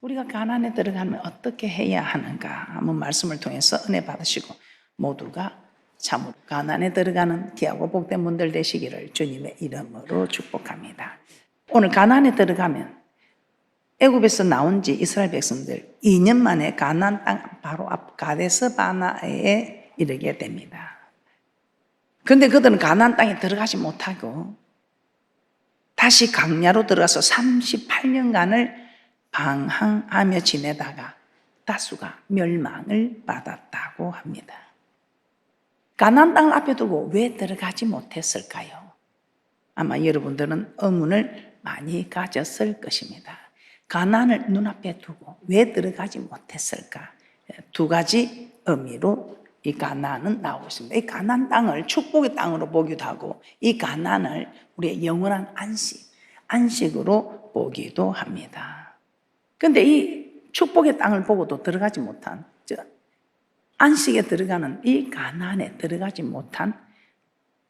우리가 가나안에 들어가면 어떻게 해야 하는가 한번 말씀을 통해서 은혜 받으시고 모두가 참으로 가나안에 들어가는 귀하고 복된 분들 되시기를 주님의 이름으로 축복합니다. 오늘 가나안에 들어가면 애굽에서 나온 지 이스라엘 백성들 2년 만에 가나안 땅 바로 앞 가데스 바네아에 이르게 됩니다. 그런데 그들은 가나안 땅에 들어가지 못하고 다시 광야로 들어가서 38년간을 방황하며 지내다가 다수가 멸망을 받았다고 합니다. 가나안 땅을 앞에 두고 왜 들어가지 못했을까요? 아마 여러분들은 의문을 많이 가졌을 것입니다. 가나안을 눈앞에 두고 왜 들어가지 못했을까? 두 가지 의미로 이 가나안은 나오고 있습니다. 이 가나안 땅을 축복의 땅으로 보기도 하고 이 가나안을 우리의 영원한 안식으로 보기도 합니다. 그런데 이 축복의 땅을 보고도 들어가지 못한, 안식에 들어가는 이 가나안에 들어가지 못한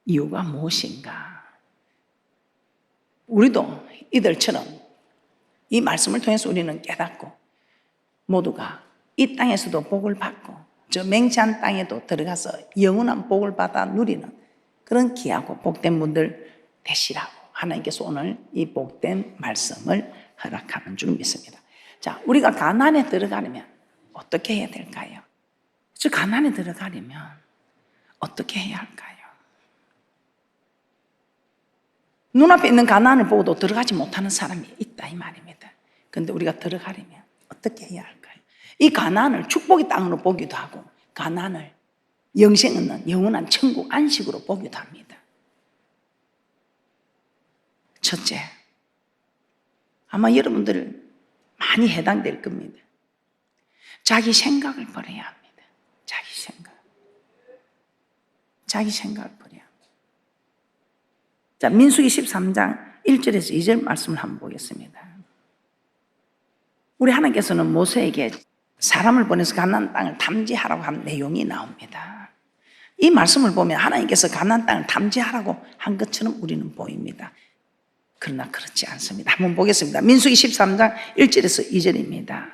이유가 무엇인가? 우리도 이들처럼 이 말씀을 통해서 우리는 깨닫고 모두가 이 땅에서도 복을 받고 저 맹세한 땅에도 들어가서 영원한 복을 받아 누리는 그런 귀하고 복된 분들 되시라고 하나님께서 오늘 이 복된 말씀을 허락하는 줄 믿습니다. 자, 우리가 가나안에 들어가려면 어떻게 해야 될까요? 저 가나안에 들어가려면 어떻게 해야 할까요? 눈앞에 있는 가나안을 보고도 들어가지 못하는 사람이 있다 이 말입니다. 그런데 우리가 들어가려면 어떻게 해야 할까요? 이 가나안을 축복의 땅으로 보기도 하고 가나안을 영생 있는 영원한 천국 안식으로 보기도 합니다. 첫째, 아마 여러분들 많이 해당될 겁니다. 자기 생각을 버려야 합니다. 자기 생각을 버려야 합니다. 자, 민수기 13장 1절에서 2절 말씀을 한번 보겠습니다. 우리 하나님께서는 모세에게 사람을 보내서 가나안 땅을 탐지하라고 한 내용이 나옵니다. 이 말씀을 보면 하나님께서 가나안 땅을 탐지하라고 한 것처럼 우리는 보입니다. 그러나 그렇지 않습니다. 한번 보겠습니다. 민수기 13장 1절에서 2절입니다.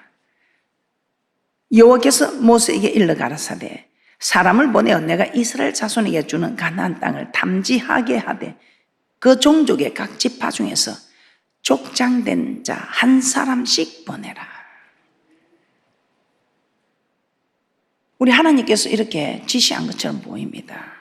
여호와께서 모세에게 일러 가라사대 사람을 보내어 내가 이스라엘 자손에게 주는 가나안 땅을 탐지하게 하되 그 종족의 각 지파 중에서 족장된 자 한 사람씩 보내라. 우리 하나님께서 이렇게 지시한 것처럼 보입니다.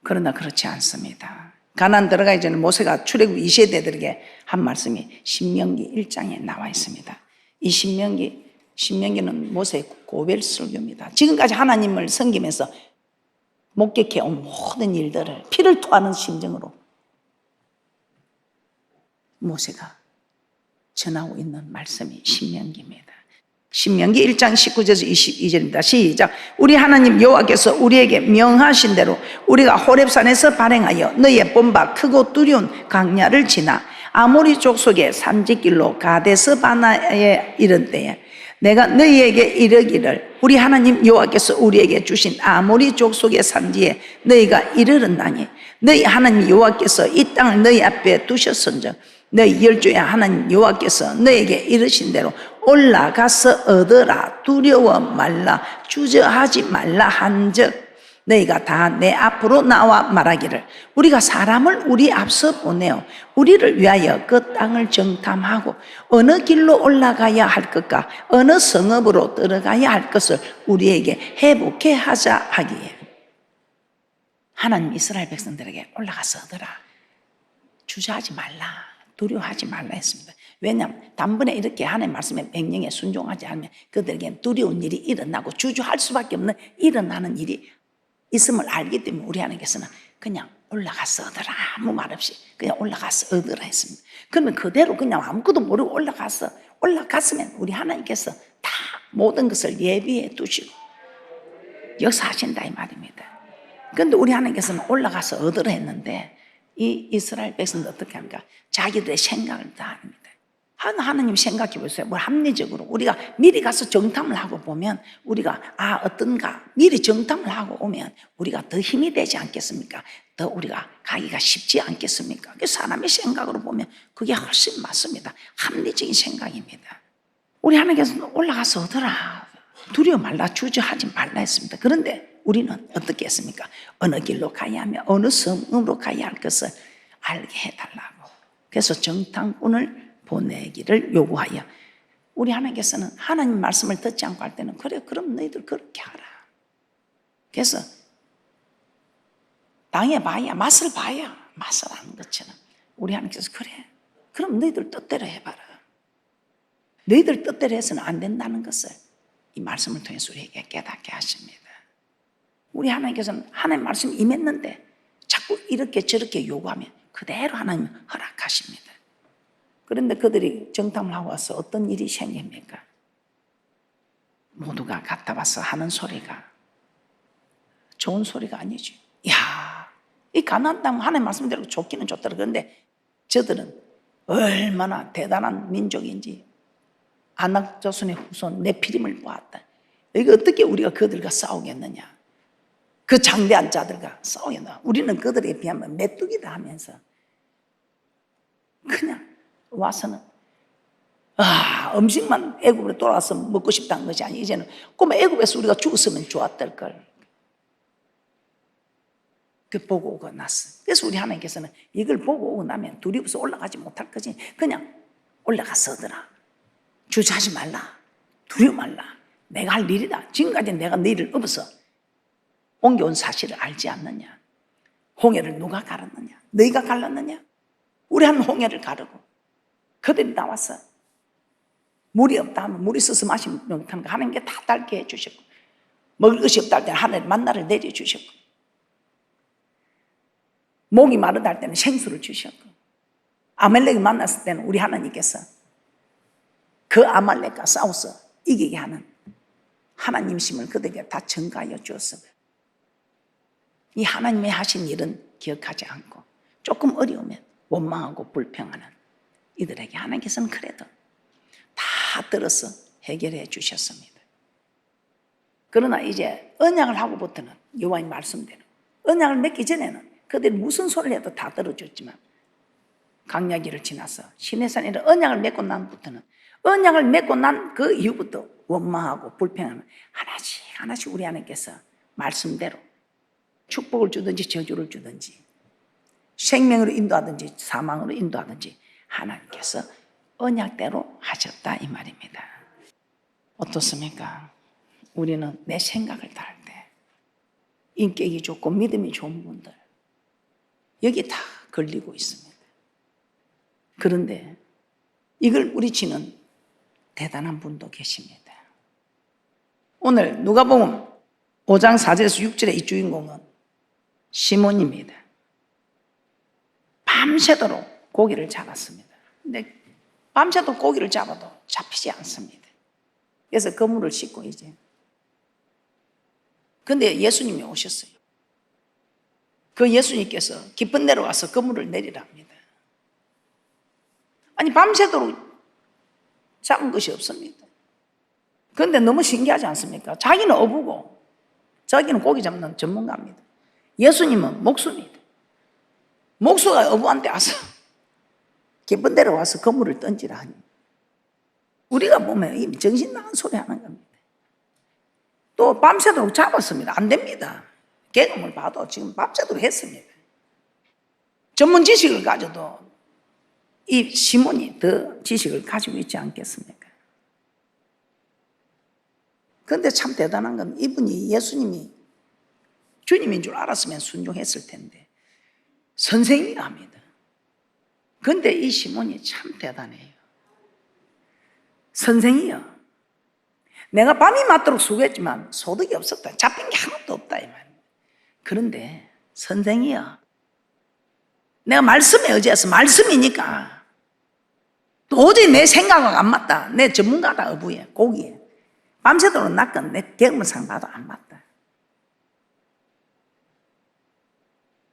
그러나 그렇지 않습니다. 가나안 들어가기 전에 모세가 출애굽 2세대들에게 한 말씀이 신명기 1장에 나와 있습니다. 이 신명기는 모세의 고별 설교입니다. 지금까지 하나님을 섬기면서 목격해온 모든 일들을 피를 토하는 심정으로 모세가 전하고 있는 말씀이 신명기입니다. 신명기 1장 19절에서 22절입니다. 시작. 우리 하나님 여호와께서 우리에게 명하신 대로 우리가 호렙산에서 발행하여 너희의 본바 크고 두려운 광야를 지나 아모리 족속의 산지길로 가데스 바네아에 이른 때에 내가 너희에게 이르기를 우리 하나님 여호와께서 우리에게 주신 아모리 족속의 산지에 너희가 이르렀나니 너희 하나님 여호와께서 이 땅을 너희 앞에 두셨은즉 너희 열조의 하나님 여호와께서 너희에게 이르신 대로 올라가서 얻으라. 두려워 말라. 주저하지 말라 한즉 너희가 다 내 앞으로 나와 말하기를 우리가 사람을 우리 앞서 보내어 우리를 위하여 그 땅을 정탐하고 어느 길로 올라가야 할 것과 어느 성읍으로 들어가야 할 것을 우리에게 해복해 하자 하기에 하나님 이스라엘 백성들에게 올라가서 얻으라. 주저하지 말라. 두려워하지 말라 했습니다. 왜냐하면 단번에 이렇게 하나님의 말씀에 명령에 순종하지 않으면 그들에게 두려운 일이 일어나고 주저할 수밖에 없는 일어나는 일이 있음을 알기 때문에 우리 하나님께서는 그냥 올라가서 얻으라. 아무 말 없이 그냥 올라가서 얻으라 했습니다. 그러면 그대로 그냥 아무것도 모르고 올라갔으면 우리 하나님께서 다 모든 것을 예비해 두시고 역사하신다 이 말입니다. 그런데 우리 하나님께서는 올라가서 얻으라 했는데 이 이스라엘 백성들 어떻게 합니까? 자기들의 생각을 다 합니다. 하나님 생각해 보세요. 뭐 합리적으로 우리가 미리 가서 정탐을 하고 보면 우리가 어떤가 미리 정탐을 하고 오면 우리가 더 힘이 되지 않겠습니까? 더 우리가 가기가 쉽지 않겠습니까? 사람의 생각으로 보면 그게 훨씬 맞습니다. 합리적인 생각입니다. 우리 하나님께서 올라가서 오더라. 두려워 말라, 주저하지 말라 했습니다. 그런데 우리는 어떻게 했습니까? 어느 길로 가야 하며 어느 성읍으로 가야 할 것을 알게 해달라고. 그래서 정탐꾼을 보내기를 요구하여, 우리 하나님께서는 하나님 말씀을 듣지 않고 할 때는 그래 그럼 너희들 그렇게 하라. 그래서 당해봐야 맛을 봐야 맛을 아는 것처럼 우리 하나님께서 그래 그럼 너희들 뜻대로 해봐라. 너희들 뜻대로 해서는 안 된다는 것을 이 말씀을 통해서 우리에게 깨닫게 하십니다. 우리 하나님께서는 하나님 말씀이 임했는데 자꾸 이렇게 저렇게 요구하면 그대로 하나님은 허락하십니다. 그런데 그들이 정탐을 하고 와서 어떤 일이 생깁니까? 모두가 갔다 와서 하는 소리가 좋은 소리가 아니죠. 야, 이 가나안 땅 하나님 말씀대로 좋기는 좋더라. 그런데 저들은 얼마나 대단한 민족인지 아낙 자손의 후손 네피림을 보았다. 이거 어떻게 우리가 그들과 싸우겠느냐? 그 장대한 자들과 싸우겠나? 우리는 그들에 비하면 메뚜기다 하면서 그냥 와서는 음식만 애굽으로 돌아와서 먹고 싶다는 것이 아니고 이제는 꼬마 애굽에서 우리가 죽었으면 좋았을 걸. 그 보고 오고 났어. 그래서 우리 하나님께서는 이걸 보고 오고 나면 두려워서 올라가지 못할 거지. 그냥 올라가서더라. 주저하지 말라. 두려워 말라. 내가 할 일이다. 지금까지 내가 너희를 업어서 옮겨온 사실을 알지 않느냐? 홍해를 누가 갈았느냐? 너희가 갈랐느냐? 우리 한 홍해를 가르고 그들이 나와서 물이 없다 하면 물이 있어서 마시지 못하는 거 하나님께 다 달게 해주셨고, 먹을 것이 없다 할 때는 하늘 만나를 내려주셨고, 목이 마르다 할 때는 생수를 주셨고, 아말렉이 만났을 때는 우리 하나님께서 그 아말렉과 싸워서 이기게 하는 하나님심을 그들에게 다 전가하여 주었어요. 이 하나님이 하신 일은 기억하지 않고 조금 어려우면 원망하고 불평하는 이들에게 하나님께서는 그래도 다 들어서 해결해 주셨습니다. 그러나 이제 언약을 하고부터는 여호와의 말씀대로 언약을 맺기 전에는 그들이 무슨 소리를 해도 다 들어줬지만 광야길을 지나서 시내산이라 언약을 맺고 난부터는 언약을 맺고 난 그 이후부터 원망하고 불평하는 하나씩 하나씩 우리 하나님께서 말씀대로 축복을 주든지 저주를 주든지 생명으로 인도하든지 사망으로 인도하든지 하나님께서 언약대로 하셨다 이 말입니다. 어떻습니까? 우리는 내 생각을 다할 때 인격이 좋고 믿음이 좋은 분들 여기 다 걸리고 있습니다. 그런데 이걸 우리치는 대단한 분도 계십니다. 오늘 누가복음 5장 4절에서 6절의 이 주인공은 시몬입니다. 밤새도록 고기를 잡았습니다. 근데 밤새도록 고기를 잡아도 잡히지 않습니다. 그래서 그물을 싣고 이제 근데 예수님이 오셨어요. 그 예수님께서 깊은 데로 와서 그물을 내리라 합니다. 아니 밤새도록 잡은 것이 없습니다. 그런데 너무 신기하지 않습니까? 자기는 어부고 자기는 고기 잡는 전문가입니다. 예수님은 목수입니다. 목수가 어부한테 와서 깊은 데로 와서 그물을 던지라 하니 우리가 보면 이 정신 나간 소리 하는 겁니다. 또 밤새도록 잡았습니다. 안 됩니다. 개그물 봐도 지금 밤새도록 했습니다. 전문 지식을 가져도 이 시몬이 더 지식을 가지고 있지 않겠습니까? 그런데 참 대단한 건 이분이 예수님이 주님인 줄 알았으면 순종했을 텐데 선생이라 합니다. 그런데 이 시몬이 참 대단해요. 선생이요. 내가 밤이 맞도록 수고했지만 소득이 없었다. 잡힌 게 하나도 없다 이 말입니다. 그런데 선생이요. 내가 말씀에 의지해서 말씀이니까 도저히 내 생각과 안 맞다. 내 전문가다 어부에 고기에 밤새도록 낚은 내 대문상 봐도 안 맞다.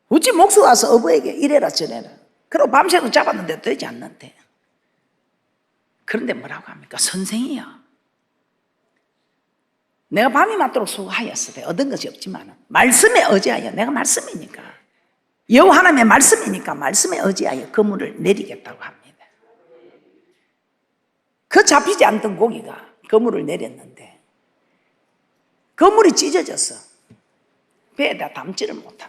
어찌 목수가 와서 어부에게 이래라 저래라. 그리고 밤새도록 잡았는데 되지 않는데 그런데 뭐라고 합니까? 선생이요, 내가 밤이 맞도록 수고하였으되 얻은 것이 없지만 말씀에 의지하여, 내가 말씀이니까, 여호와 하나님의 말씀이니까 말씀에 의지하여 그물을 내리겠다고 합니다. 그 잡히지 않던 고기가 그물을 내렸는데 그물이 찢어져서 배에다 담지를 못합니다.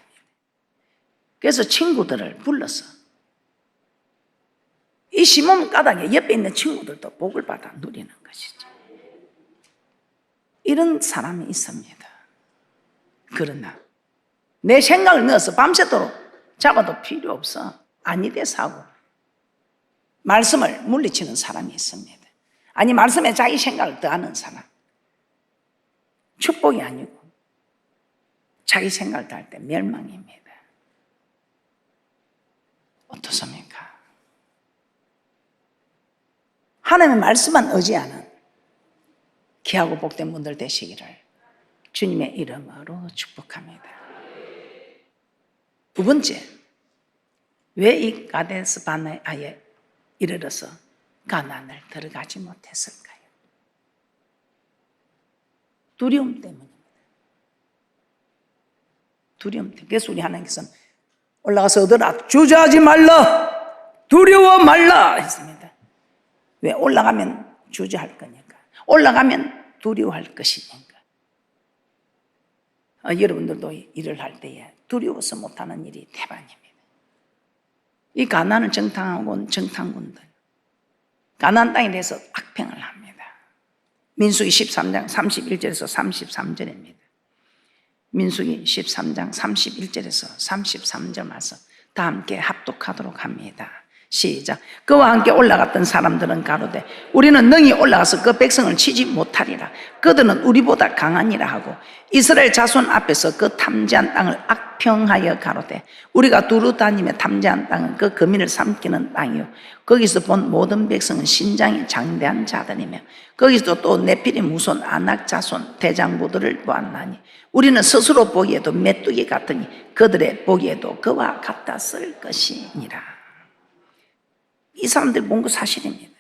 그래서 친구들을 불러서 이 시몬 가닥에 옆에 있는 친구들도 복을 받아 누리는 것이죠. 이런 사람이 있습니다. 그러나 내 생각을 넣어서 밤새도록 잡아도 필요 없어, 아니 돼서 하고 말씀을 물리치는 사람이 있습니다. 아니 말씀에 자기 생각을 더하는 사람, 축복이 아니고 자기 생각을 더할 때 멸망입니다. 어떻습니까? 하나님의 말씀만 의지하는 귀하고 복된 분들 되시기를 주님의 이름으로 축복합니다. 두 번째, 왜 이 가데스 바네아에 이르러서 가나안을 들어가지 못했을까요? 두려움 때문입니다. 두려움 때문에. 그래서 우리 하나님께서는 올라가서 얻으라, 주저하지 말라, 두려워 말라 했습니다. 왜? 올라가면 주저할 거니까, 올라가면 두려워할 것이니까. 여러분들도 일을 할 때에 두려워서 못하는 일이 대반입니다. 이 가나안을 정탐하고 온 정탐군들, 가나안 땅에 대해서 악평을 합니다. 민수기 13장 31절에서 33절입니다. 민수기 13장 31절에서 33절 말씀 다 함께 합독하도록 합니다. 시작. 그와 함께 올라갔던 사람들은 가로되 우리는 능히 올라가서 그 백성을 치지 못하리라. 그들은 우리보다 강하니라 하고 이스라엘 자손 앞에서 그 탐지한 땅을 악평하여 가로되 우리가 두루 다니며 탐지한 땅은 그 거민을 삼키는 땅이요 거기서 본 모든 백성은 신장이 장대한 자들이며 거기서 또 네피림 후손 아낙 자손 대장부들을 보았나니 우리는 스스로 보기에도 메뚜기 같으니 그들의 보기에도 그와 같았을 것이니라. 이 사람들이 본 거 사실입니다.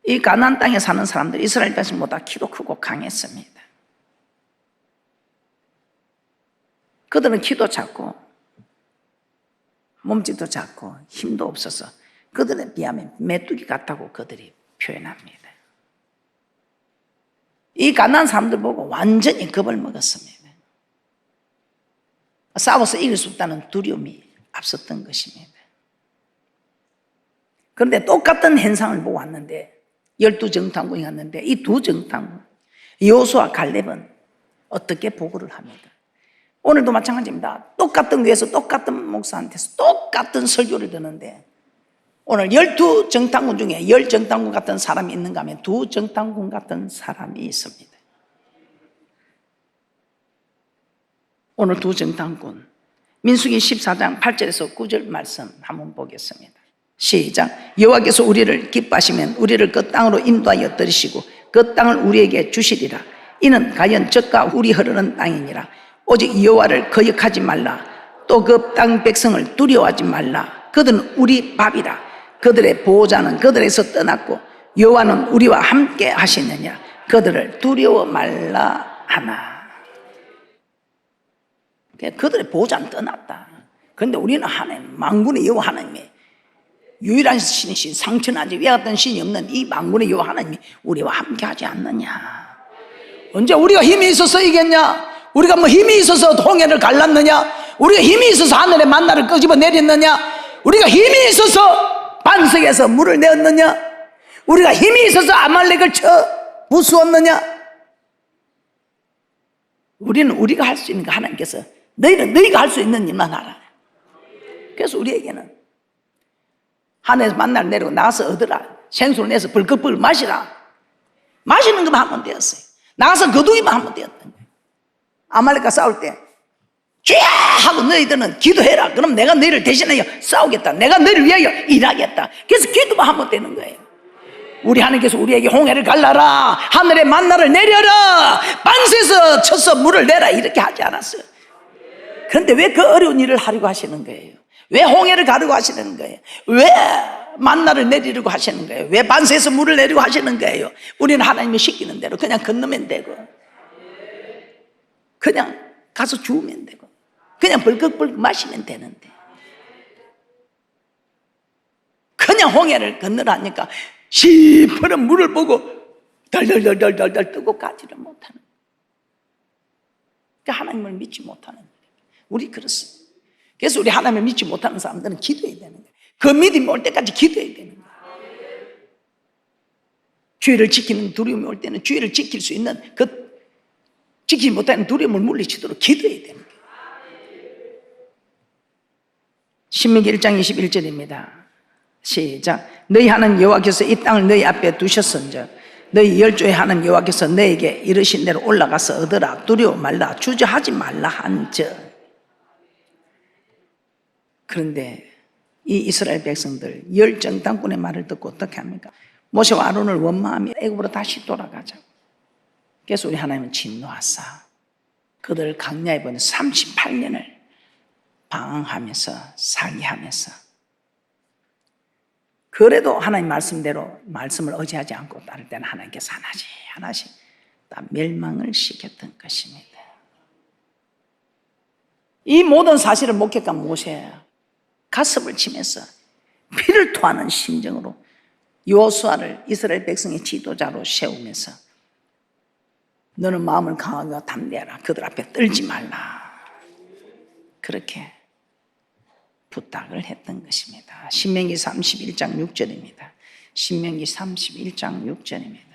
이 가나안 땅에 사는 사람들, 이스라엘 백성보다 키도 크고 강했습니다. 그들은 키도 작고 몸집도 작고 힘도 없어서 그들에 비하면 메뚜기 같다고 그들이 표현합니다. 이 가나안 사람들 보고 완전히 겁을 먹었습니다. 싸워서 이길 수 없다는 두려움이 앞섰던 것입니다. 그런데 똑같은 현상을 보고 왔는데 12정탐군이 왔는데 이 두 정탐군 여호수아 갈렙은 어떻게 보고를 합니까? 오늘도 마찬가지입니다. 똑같은 교회에서 똑같은 목사한테서 똑같은 설교를 듣는데 오늘 12정탐군 중에 10정탐군 같은 사람이 있는가 하면 2정탐군 같은 사람이 있습니다. 오늘 2정탐군 민수기 14장 8절에서 9절 말씀 한번 보겠습니다. 시작. 여호와께서 우리를 기뻐하시면 우리를 그 땅으로 인도하여 들이시고 그 땅을 우리에게 주시리라. 이는 가연 젖과 우리 흐르는 땅이니라. 오직 여호와를 거역하지 말라. 또 그 땅 백성을 두려워하지 말라. 그들은 우리 밥이라. 그들의 보호자는 그들에서 떠났고 여호와는 우리와 함께 하시느니라. 그들을 두려워 말라 하나. 그들의 보호자는 떠났다. 그런데 우리는 하나님, 만군의 여호와 하나님의 유일한 신이신 상천하지 왜 같은 신이 없는 이 만군의 여호와 하나님이 우리와 함께 하지 않느냐. 언제 우리가 힘이 있어서 이겼냐? 우리가 뭐 힘이 있어서 홍해를 갈랐느냐? 우리가 힘이 있어서 하늘의 만나를 끄집어 내렸느냐? 우리가 힘이 있어서 반석에서 물을 내었느냐? 우리가 힘이 있어서 아말렉을 쳐 부수었느냐? 우리는 우리가 할 수 있는 거 하나님께서 너희는 너희가 할 수 있는 일만 하라. 그래서 우리에게는 하늘에서 만나를 내리고 나가서 얻으라. 생수를 내서 벌컥벌컥 마시라. 마시는 것만 하면 되었어요. 나가서 거두기만 하면 되었던 거예요. 아말렉과 싸울 때 쥐야 하고 너희들은 기도해라. 그럼 내가 너희를 대신하여 싸우겠다. 내가 너희를 위하여 일하겠다. 그래서 기도만 하면 되는 거예요. 우리 하나님께서 우리에게 홍해를 갈라라. 하늘에 만나를 내려라. 반세에서 쳐서 물을 내라. 이렇게 하지 않았어요. 그런데 왜 그 어려운 일을 하려고 하시는 거예요? 왜 홍해를 가르고 하시는 거예요? 왜 만나를 내리려고 하시는 거예요? 왜 반세에서 물을 내리고 하시는 거예요? 우리는 하나님이 시키는 대로 그냥 건너면 되고, 그냥 가서 주우면 되고, 그냥 벌컥벌컥 마시면 되는데, 그냥 홍해를 건너라니까 시퍼런 물을 보고 덜덜덜덜덜 뜨고 가지를 못하는 거예요. 그러니까 하나님을 믿지 못하는 거예요. 우리 그렇습니다. 그래서 우리 하나님을 믿지 못하는 사람들은 기도해야 되는 거예요. 그 믿음이 올 때까지 기도해야 되는 거예요. 주의를 지키는 두려움이 올 때는 주의를 지킬 수 있는 그 지키지 못하는 두려움을 물리치도록 기도해야 되는 거예요. 신명기 1장 21절입니다. 시작. 너희 하나님 여호와께서 이 땅을 너희 앞에 두셨은즉 너희 열조의 하나님 여호와께서 너에게 이르신 대로 올라가서 얻으라. 두려워 말라. 주저하지 말라 한즉. 그런데 이 이스라엘 백성들 열정당꾼의 말을 듣고 어떻게 합니까? 모세와 아론을 원망하며 애굽으로 다시 돌아가자고. 그래서 우리 하나님은 진노하사 그들을 광야에 보내 38년을 방황하면서 살게 하면서, 그래도 하나님 말씀대로 말씀을 의지하지 않고 따를 때는 하나님께서 하나씩 다 멸망을 시켰던 것입니다. 이 모든 사실을 목격한 모세야 가슴을 치면서 피를 토하는 심정으로 여호수아를 이스라엘 백성의 지도자로 세우면서 너는 마음을 강하고 담대하라. 그들 앞에 떨지 말라. 그렇게 부탁을 했던 것입니다. 신명기 31장 6절입니다. 신명기 31장 6절입니다.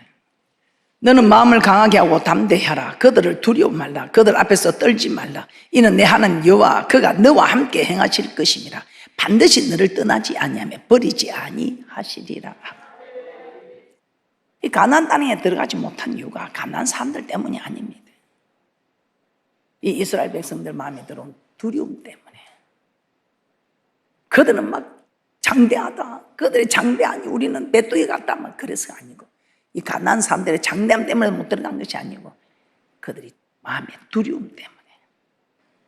너는 마음을 강하게 하고 담대하라. 그들을 두려워 말라. 그들 앞에서 떨지 말라. 이는 내 하나님 여호와 그가 너와 함께 행하실 것임이라. 반드시 너를 떠나지 아니하며 버리지 아니하시리라. 이 가나안 땅에 들어가지 못한 이유가 가나안 사람들 때문이 아닙니다. 이 이스라엘 백성들 마음에 들어온 두려움 때문에. 그들은 막 장대하다. 그들의 장대하니 우리는 메뚜기 같다. 막 그래서 아니고, 이 가나안 사람들의 장대함 때문에 못 들어간 것이 아니고 그들이 마음의 두려움 때문에.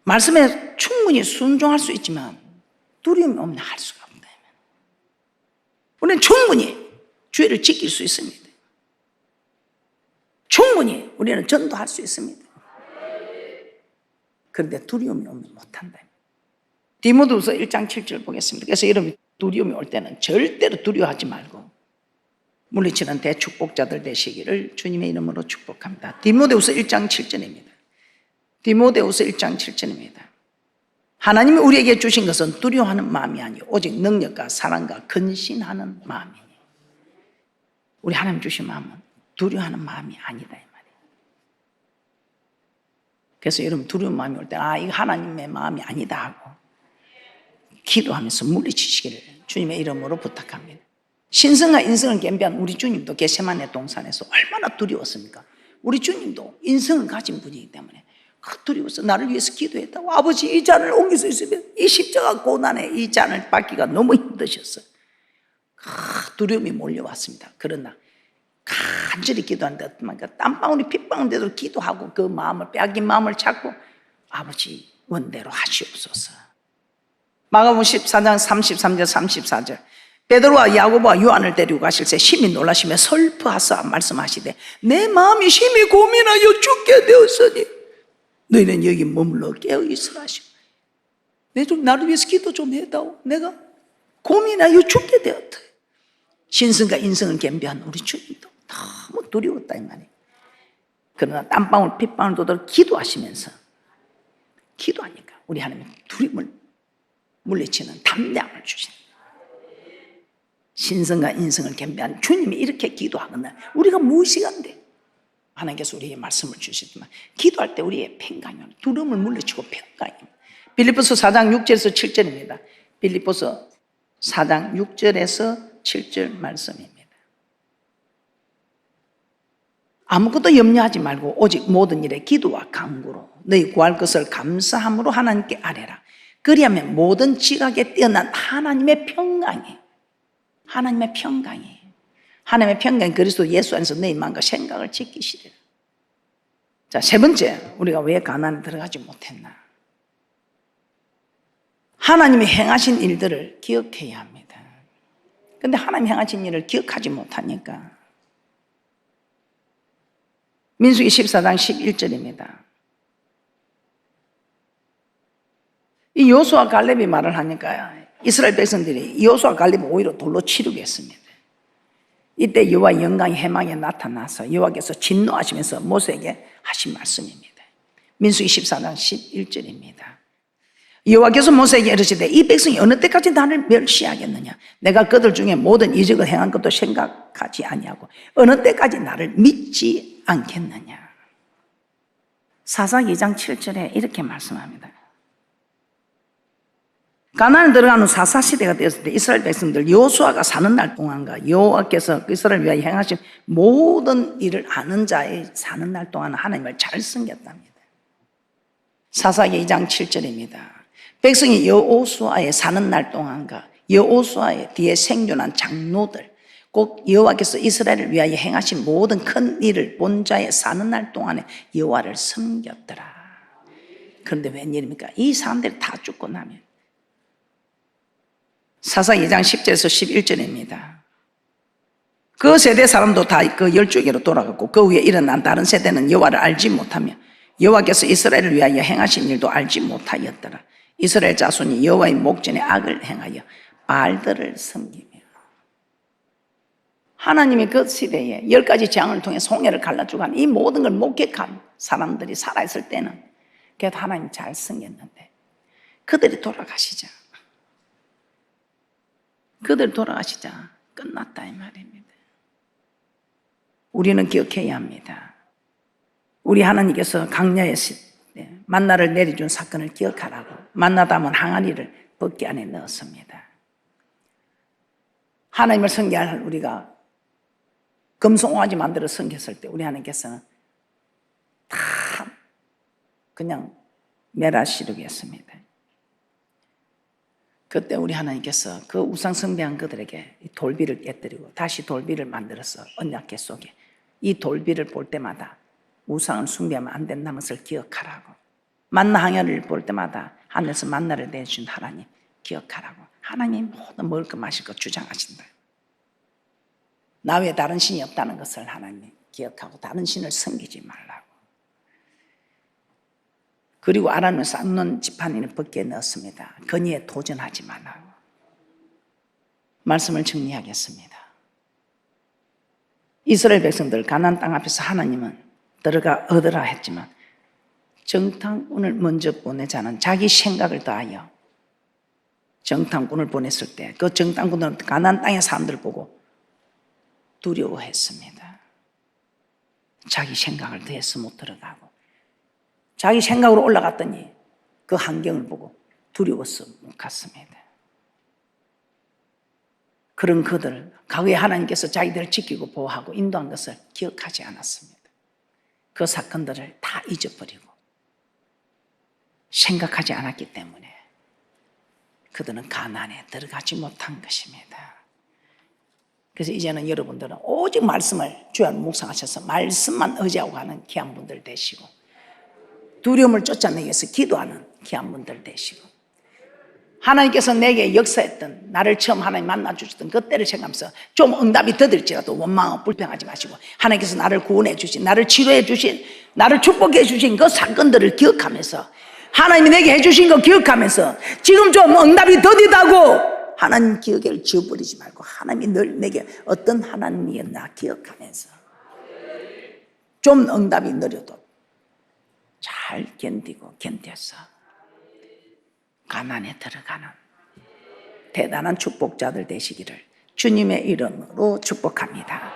말씀에 충분히 순종할 수 있지만 두려움이 오면 할 수가 없다. 우리는 충분히 주의를 지킬 수 있습니다. 충분히 우리는 전도할 수 있습니다. 그런데 두려움이 오면 못한다. 디모데후서 1장 7절 보겠습니다. 그래서 여러분 두려움이 올 때는 절대로 두려워하지 말고 물리치는 대축복자들 되시기를 주님의 이름으로 축복합니다. 디모데후서 1장 7절입니다. 디모데후서 1장 7절입니다. 하나님이 우리에게 주신 것은 두려워하는 마음이 아니요 오직 능력과 사랑과 근신하는 마음이니. 우리 하나님 주신 마음은 두려워하는 마음이 아니다 이 말이에요. 그래서 여러분 두려운 마음이 올 때 이거 하나님의 마음이 아니다 하고 기도하면서 물리치시기를 주님의 이름으로 부탁합니다. 신성과 인성을 겸비한 우리 주님도 겟세마네 동산에서 얼마나 두려웠습니까? 우리 주님도 인성을 가진 분이기 때문에 두려워서 나를 위해서 기도했다고. 아버지 이 잔을 옮길 수 있으면, 이 십자가 고난에 이 잔을 받기가 너무 힘드셨어요. 두려움이 몰려왔습니다. 그러나 간절히 기도한다. 땀방울이 핏방울인데도 기도하고 그 마음을, 빼앗긴 마음을 찾고 아버지 원대로 하시옵소서. 마가복음 14장 33절 34절 베드로와 야고보와 요한을 데리고 가실 때 심히 놀라시며 슬퍼하사 말씀하시되 내 마음이 심히 고민하여 죽게 되었으니 너희는 여기 머물러 깨어있으라 하시고, 내 좀 나를 위해서 기도 좀 해다오. 내가 고민하여 죽게 되었다. 신성과 인성을 겸비한 우리 주님도 너무 두려웠다 이 말이에요. 그러나 땀방울 핏방울 도도록 기도하시면서 기도하니까 우리 하나님은 두려움을 물리치는 담대함을 주신다. 신성과 인성을 겸비한 주님이 이렇게 기도하거나 우리가 무엇이 한데 하나님께서 우리에게 말씀을 주시지만 기도할 때 우리의 평강이 두려움을 물리치고 평강입니다. 빌립보서 4장 6절에서 7절입니다. 빌립보서 4장 6절에서 7절 말씀입니다. 아무것도 염려하지 말고 오직 모든 일에 기도와 간구로 너희 구할 것을 감사함으로 하나님께 아뢰라. 그리하면 모든 지각에 뛰어난 하나님의 평강이 그리스도 예수 안에서 너희 마음과 생각을 지키시리라. 자, 세 번째, 우리가 왜 가나안에 들어가지 못했나? 하나님이 행하신 일들을 기억해야 합니다. 근데 하나님 행하신 일을 기억하지 못하니까. 민수기 14장 11절입니다. 이 여호수아 갈렙이 말을 하니까 이스라엘 백성들이 여호수아 갈렙을 오히려 돌로 치르겠습니다. 이때 여호와의 영광이 해망에 나타나서 여호와께서 진노하시면서 모세에게 하신 말씀입니다. 민수기 14장 11절입니다. 여호와께서 모세에게 이르시되 이 백성이 어느 때까지 나를 멸시하겠느냐? 내가 그들 중에 모든 이적을 행한 것도 생각하지 아니하고 어느 때까지 나를 믿지 않겠느냐? 사사기 2장 7절에 이렇게 말씀합니다. 가나안에 들어가는 사사시대가 되었을 때 이스라엘 백성들 여호수아가 사는 날 동안과 여호와께서 이스라엘을 위하여 행하신 모든 일을 아는 자의 사는 날 동안 하나님을 잘 섬겼답니다. 사사기 2장 7절입니다. 백성이 여호수아에 사는 날 동안과 여호수아의 뒤에 생존한 장로들 꼭 여호와께서 이스라엘을 위하여 행하신 모든 큰 일을 본 자의 사는 날 동안에 여호와를 섬겼더라. 그런데 웬일입니까? 이 사람들이 다 죽고 나면 사사기 2장 10절에서 11절입니다. 그 세대 사람도 다 그 12개로 돌아갔고 그 위에 일어난 다른 세대는 여호와를 알지 못하며 여호와께서 이스라엘을 위하여 행하신 일도 알지 못하였더라. 이스라엘 자손이 여호와의 목전에 악을 행하여 바알들을 섬기며. 하나님이 그 시대에 10가지 재앙을 통해 송해를 갈라주고 한 이 모든 걸 목격한 사람들이 살아있을 때는 그래도 하나님 잘 섬겼는데 그들이 돌아가시자 끝났다 이 말입니다. 우리는 기억해야 합니다. 우리 하나님께서 강야의 만나를 내려준 사건을 기억하라고 만나 담은 항아리를 벗기 안에 넣었습니다. 하나님을 섬겨할 우리가 금송아지 만들어 섬겼을 때 우리 하나님께서는 다 그냥 멸하시르겠습니다. 그때 우리 하나님께서 그 우상 숭배한 그들에게 돌비를 깨뜨리고 다시 돌비를 만들어서 언약궤 속에 이 돌비를 볼 때마다 우상을 숭배하면 안 된다는 것을 기억하라고, 만나 항야를 볼 때마다 하늘에서 만나를 내준 하나님 기억하라고. 하나님 모든 먹을 것 마실 것 주장하신다. 나 외에 다른 신이 없다는 것을 하나님 기억하고 다른 신을 섬기지 말라고. 그리고 아람을 쌓는 지팡이를 벗기에 넣었습니다. 건의에 도전하지 말라고. 말씀을 정리하겠습니다. 이스라엘 백성들 가나안 땅 앞에서 하나님은 들어가 얻으라 했지만 정탐꾼을 먼저 보내자는 자기 생각을 다하여 정탐꾼을 보냈을 때 그 정탐꾼은 가나안 땅의 사람들을 보고 두려워했습니다. 자기 생각을 더해서 못 들어가고 자기 생각으로 올라갔더니 그 환경을 보고 두려워서 못 갔습니다. 그런 그들, 과거에 하나님께서 자기들을 지키고 보호하고 인도한 것을 기억하지 않았습니다. 그 사건들을 다 잊어버리고 생각하지 않았기 때문에 그들은 가나안에 들어가지 못한 것입니다. 그래서 이제는 여러분들은 오직 말씀을 주여 묵상하셔서 말씀만 의지하고 가는 귀한 분들 되시고 두려움을 쫓아내기 위해서 기도하는 귀한 분들 되시고 하나님께서 내게 역사했던 나를 처음 하나님 만나주셨던 그때를 생각하면서 좀 응답이 더딜지라도 원망하고 불평하지 마시고 하나님께서 나를 구원해 주신, 나를 치료해 주신, 나를 축복해 주신 그 사건들을 기억하면서 하나님이 내게 해주신 거 기억하면서 지금 좀 응답이 더디다고 하나님 기억을 지워버리지 말고 하나님이 늘 내게 어떤 하나님이었나 기억하면서 좀 응답이 느려도 잘 견뎌서 가나안에 들어가는 대단한 축복자들 되시기를 주님의 이름으로 축복합니다.